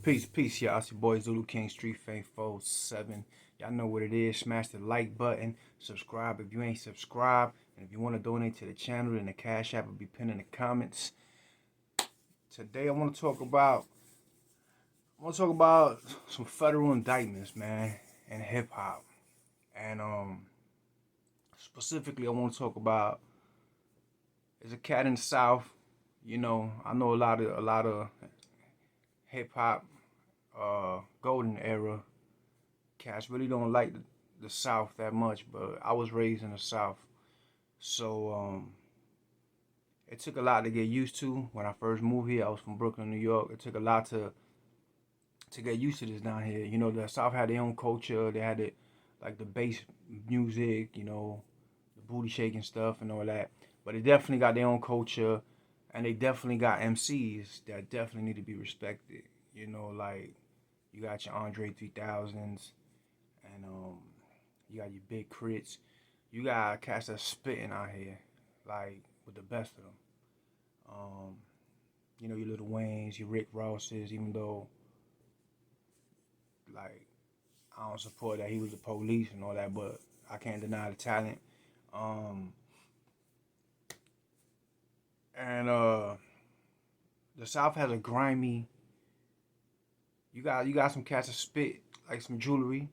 Peace, y'all. It's your boy Zulu King Street Fame 47. Y'all know what it is. Smash the like button. Subscribe if you ain't subscribed. And if you want to donate to the channel, then the Cash App will be pinned in the comments. Today I want to talk about some federal indictments, man, in hip hop. And specifically I want to talk about there's a cat in the South. I know a lot of hip hop golden era cats really don't like the South that much, but I was raised in the South, so it took a lot to get used to when I first moved here. I was from Brooklyn, New York. It took a lot to get used to this down here. The South had their own culture. They had it like the bass music, the booty shaking stuff and all that. But they definitely got their own culture, and they definitely got MCs that definitely need to be respected. Like you got your Andre 3000s, and you got your big crits. You got cats that's spitting out here, like with the best of them. Um, your Little Waynes, your Rick Rosses, even though like I don't support that he was the police and all that, but I can't deny the talent. Um, and the South has a grimy. You got some cats that spit like some jewelry.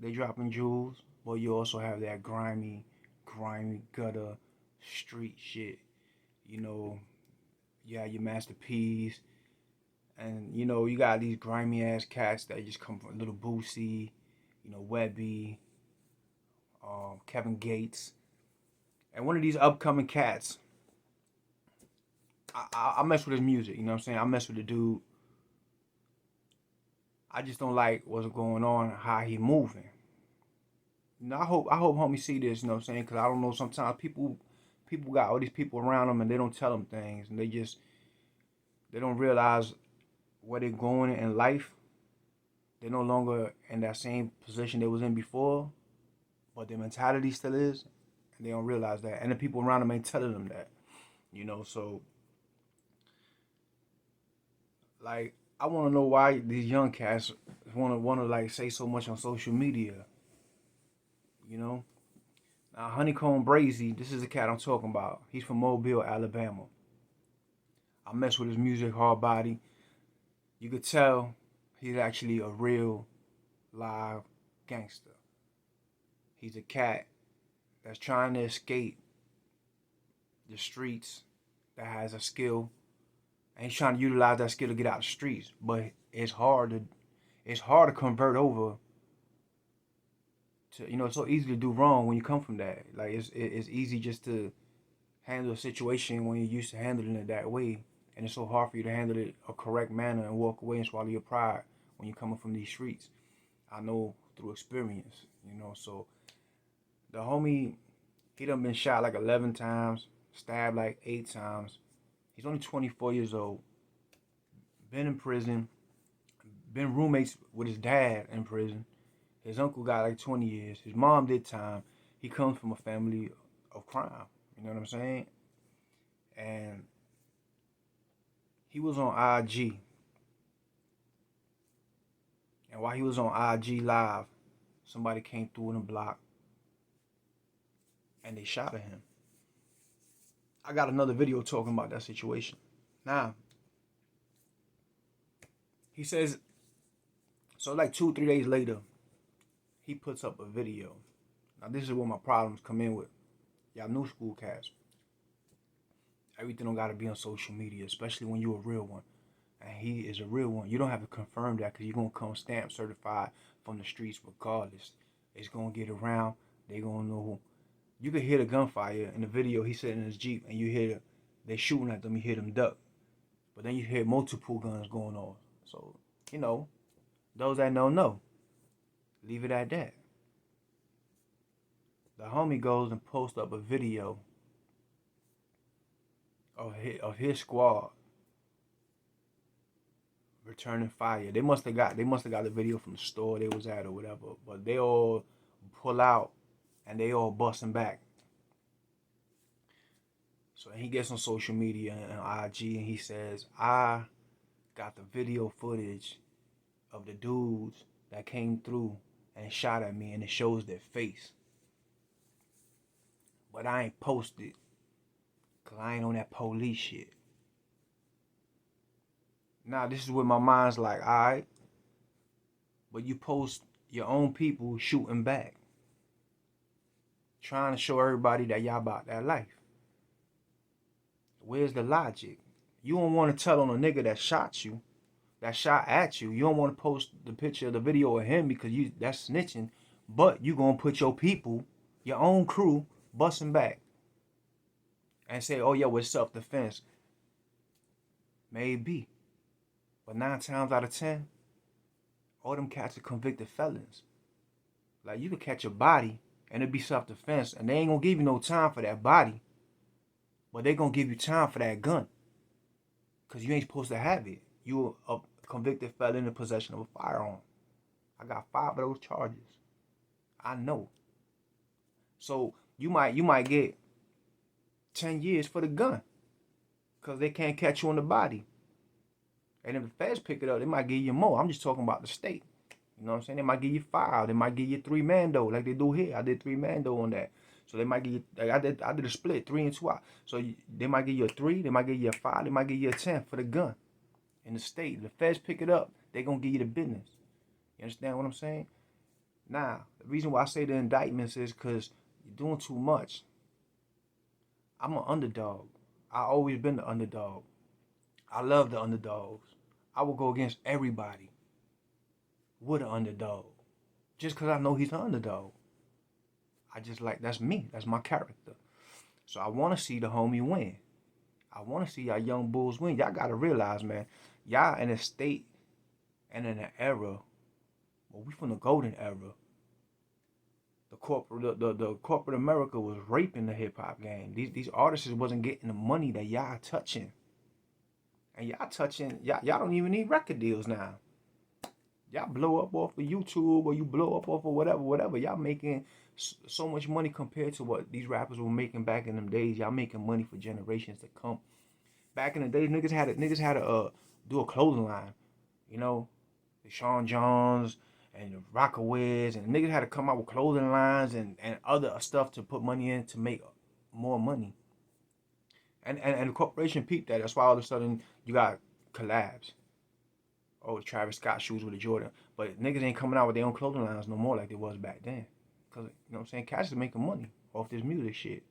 They dropping jewels, but you also have that grimy gutter street shit. You know, you have your Master P's, and you got these grimy ass cats that just come from Little Boosie, Webby, Kevin Gates, and one of these upcoming cats. I mess with his music. You know what I'm saying? I mess with the dude. I just don't like what's going on, how he moving. I hope homie see this. You know what I'm saying? Because I don't know. Sometimes people got all these people around them and they don't tell them things, and they don't realize where they're going in life. They're no longer in that same position they was in before, but their mentality still is, and they don't realize that. And the people around them ain't telling them that. So like I want to know why these young cats want to like say so much on social media. You know. Now Honeykomb Brazy, this is the cat I'm talking about. He's from Mobile, Alabama. I mess with his music, hard body. You could tell he's actually a real live gangster. He's a cat that's trying to escape the streets, that has a skill, and he's trying to utilize that skill to get out of the streets. But it's hard to convert over to it's so easy to do wrong when you come from that. Like it's easy just to handle a situation when you're used to handling it that way, and it's so hard for you to handle it a correct manner and walk away and swallow your pride when you're coming from these streets. I know through experience. So the homie, he done been shot like 11 times, stabbed like 8 times. He's only 24 years old. Been in prison. Been roommates with his dad in prison. His uncle got like 20 years. His mom did time. He comes from a family of crime. You know what I'm saying? And he was on IG. And while he was on IG Live, somebody came through in the block and they shot at him. I got another video talking about that situation. Now, he says, so like 2, 3 days later, he puts up a video. Now, this is where my problems come in with y'all new school cats. Everything don't gotta be on social media, especially when you're a real one. And he is a real one. You don't have to confirm that because you're gonna come stamped certified from the streets regardless. It's gonna get around. They gonna know who. You could hear the gunfire in the video. He's sitting in his Jeep and you hear they shooting at them. You hear them duck, but then you hear multiple guns going off. So those that know, leave it at that. The homie goes and posts up a video of his squad returning fire. They must have got the video from the store they was at or whatever. But they all pull out and they all busting back. So he gets on social media and IG and he says, I got the video footage of the dudes that came through and shot at me, and it shows their face. But I ain't posted, because I ain't on that police shit. Now, this is where my mind's like, all right, but you post your own people shooting back, trying to show everybody that y'all about that life. Where's the logic? You don't want to tell on a nigga that shot you, that shot at you. You don't want to post the picture of the video of him because that's snitching, but you gonna put your people, your own crew, busting back and say, oh yeah, we're self-defense. Maybe. But 9 times out of 10, all them cats are convicted felons. Like, you could catch a body and it'd be self-defense, and they ain't gonna give you no time for that body, but they gonna give you time for that gun. Because you ain't supposed to have it. You a convicted felon in possession of a firearm. I got 5 of those charges. I know. So you might get 10 years for the gun, because they can't catch you on the body. And if the feds pick it up, they might give you more. I'm just talking about the state. You know what I'm saying? They might give you 5. They might give you 3 mando, like they do here. I did 3 mando on that. So they might give you, like I did a split, 3 and 2 out. So they might give you a 3, they might give you a 5, they might give you a 10 for the gun. In the state, if the feds pick it up, they gonna give you the business. You understand what I'm saying? Now, the reason why I say the indictments is because you're doing too much. I'm an underdog. I always been the underdog. I love the underdogs. I will go against everybody with an underdog, just because I know he's an underdog. I just like, that's me. That's my character. So I want to see the homie win. I want to see y'all young bulls win. Y'all got to realize, man, y'all in a state and in an era, well, we from the golden era. The corporate America was raping the hip hop game. These artists wasn't getting the money that y'all touching. And y'all don't even need record deals now. Y'all blow up off of YouTube, or you blow up off of whatever. Y'all making so much money compared to what these rappers were making back in them days. Y'all making money for generations to come. Back in the days, niggas had to do a clothing line. You know, the Sean Johns and the Rockaways, and niggas had to come out with clothing lines and other stuff to put money in to make more money. And the corporation peeped that. That's why all of a sudden you got collabs. Oh, Travis Scott shoes with a Jordan. But niggas ain't coming out with their own clothing lines no more like they was back then. Because, you know what I'm saying, cats is making money off this music shit.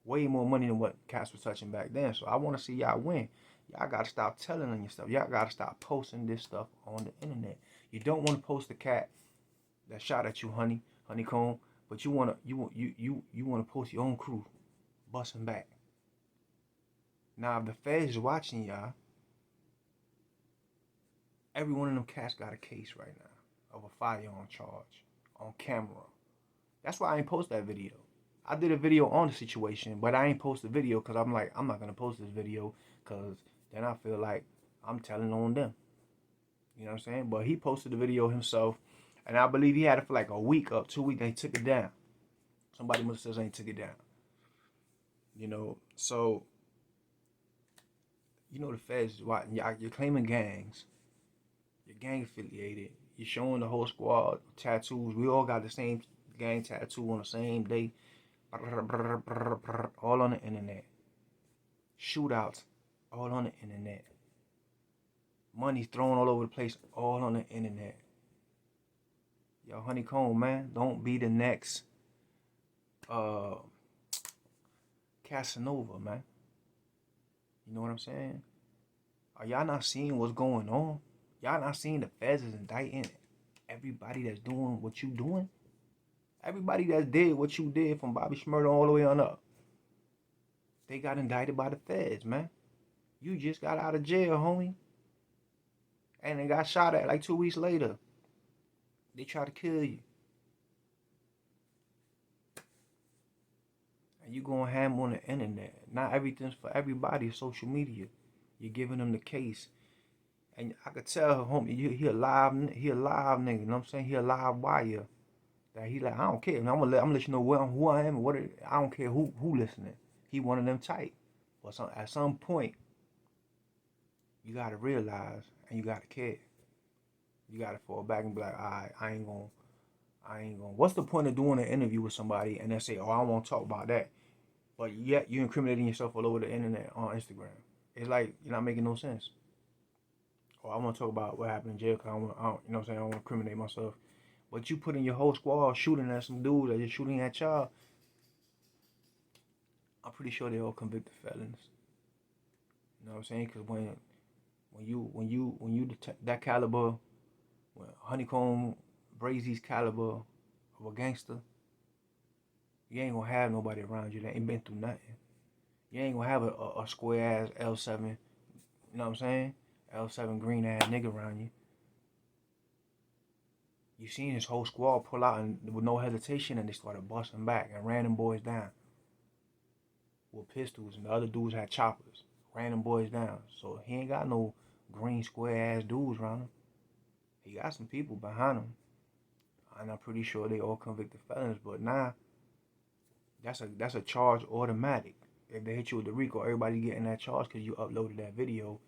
Way more money than what cats was touching back then. So I want to see y'all win. Y'all got to stop telling on yourself. Y'all got to stop posting this stuff on the internet. You don't want to post the cat that shot at you, Honeykomb, but you want to post your own crew busting back. Now, if the feds is watching y'all, every one of them cats got a case right now of a firearm charge on camera. That's why I ain't post that video. I did a video on the situation, but I ain't post the video because I'm like, I'm not going to post this video because then I feel like I'm telling on them. You know what I'm saying? But he posted the video himself, and I believe he had it for like a week up, 2 weeks, and he took it down. Somebody must have said he took it down. You know, so, you know the feds, you're claiming gangs. You're gang affiliated. You're showing the whole squad tattoos. We all got the same gang tattoo on the same day. All on the internet. Shootouts, all on the internet. Money thrown all over the place, all on the internet. Yo, Honeykomb, man, don't be the next Casanova, man. You know what I'm saying? Are y'all not seeing what's going on? Y'all not seeing the feds is indicting everybody that's doing what you doing? Everybody that did what you did, from Bobby Shmurda all the way on up, they got indicted by the feds, man. You just got out of jail, homie. And they got shot at like 2 weeks later. They tried to kill you. And you going ham on the internet. Not everything's for everybody. Social media. You're giving them the case. And I could tell, homie, he a live nigga, you know what I'm saying? He a live wire. That he like, I don't care. I'm gonna let you know who I am and what I don't care who listening. He one of them type. But at some point, you gotta realize and you gotta care. You gotta fall back and be like, I ain't gonna. What's the point of doing an interview with somebody and they say, oh, I won't talk about that, but yet you're incriminating yourself all over the internet on Instagram? It's like you're not making no sense. Oh, I want to talk about what happened in jail because I don't, you know what I'm saying, I don't want to incriminate myself. But you putting your whole squad shooting at some dudes that you're shooting at y'all. I'm pretty sure they all convicted felons. You know what I'm saying? Because when you that caliber, when Honeykomb, Brazy's caliber of a gangster, you ain't gonna have nobody around you that ain't been through nothing. You ain't gonna have a square ass L7, you know what I'm saying? L7 green ass nigga around you. You seen his whole squad pull out and with no hesitation, and they started busting back and ran them boys down with pistols, and the other dudes had choppers. Ran them boys down. So he ain't got no green square ass dudes around him. He got some people behind him, and I'm pretty sure they all convicted felons. But now, that's a charge automatic. If they hit you with the RICO, everybody getting that charge because you uploaded that video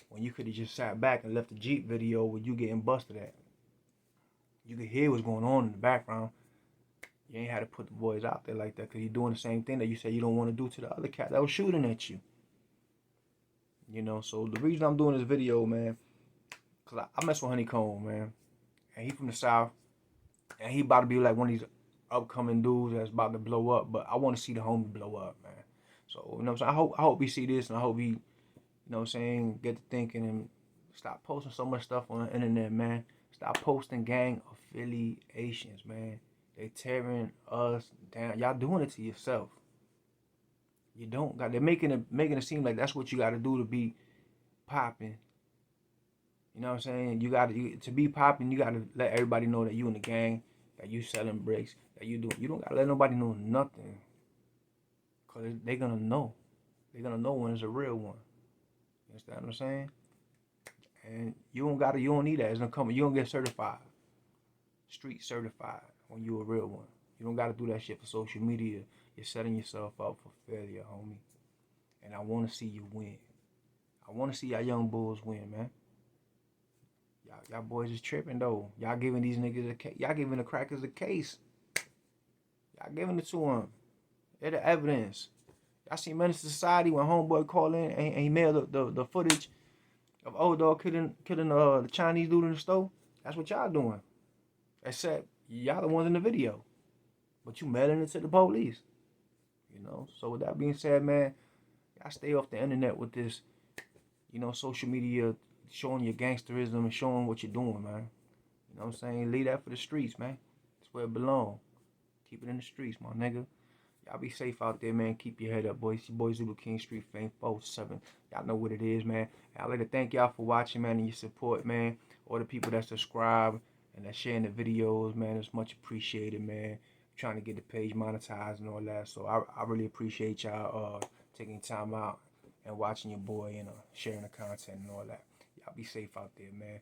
when you could have just sat back and left the Jeep video with you getting busted at. You could hear what's going on in the background. You ain't had to put the boys out there like that because you're doing the same thing that you said you don't want to do to the other cat that was shooting at you. You know, so the reason I'm doing this video, man, because I mess with Honeykomb, man. And he from the South. And he about to be like one of these upcoming dudes that's about to blow up. But I want to see the homie blow up, man. So, you know what I'm saying? I hope he see this, and I hope he, you know what I'm saying, get to thinking and stop posting so much stuff on the internet, man. Stop posting gang affiliations, man. They tearing us down. Y'all doing it to yourself. You don't got. They're making it seem like that's what you got to do to be popping. You know what I'm saying? To be popping. You got to let everybody know that you in the gang, that you selling bricks, that you doing. You don't got to let nobody know nothing, cause they gonna know. They're gonna know when it's a real one. You understand what I'm saying? And you don't need that. It's gonna come. You don't get certified, street certified when you a real one. You don't gotta do that shit for social media. You're setting yourself up for failure, homie. And I want to see you win. I want to see y'all young bulls win, man. Y'all boys is tripping though. Y'all giving these niggas y'all giving the crackers a case. Y'all giving it to them. They're the evidence. Y'all see Menace to Society when Homeboy called in and he mailed the footage of old dog killing the Chinese dude in the store. That's what y'all doing. Except y'all the ones in the video. But you mailing it to the police. You know? So with that being said, man, y'all stay off the internet with this, you know, social media showing your gangsterism and showing what you're doing, man. You know what I'm saying? Leave that for the streets, man. That's where it belongs. Keep it in the streets, my nigga. Y'all be safe out there, man. Keep your head up, boys. Your boy Zulu King Street Fame 47. Y'all know what it is, man. I'd like to thank y'all for watching, man, and your support, man. All the people that subscribe and that sharing the videos, man. It's much appreciated, man. I'm trying to get the page monetized and all that. So I really appreciate y'all taking time out and watching your boy and sharing the content and all that. Y'all be safe out there, man.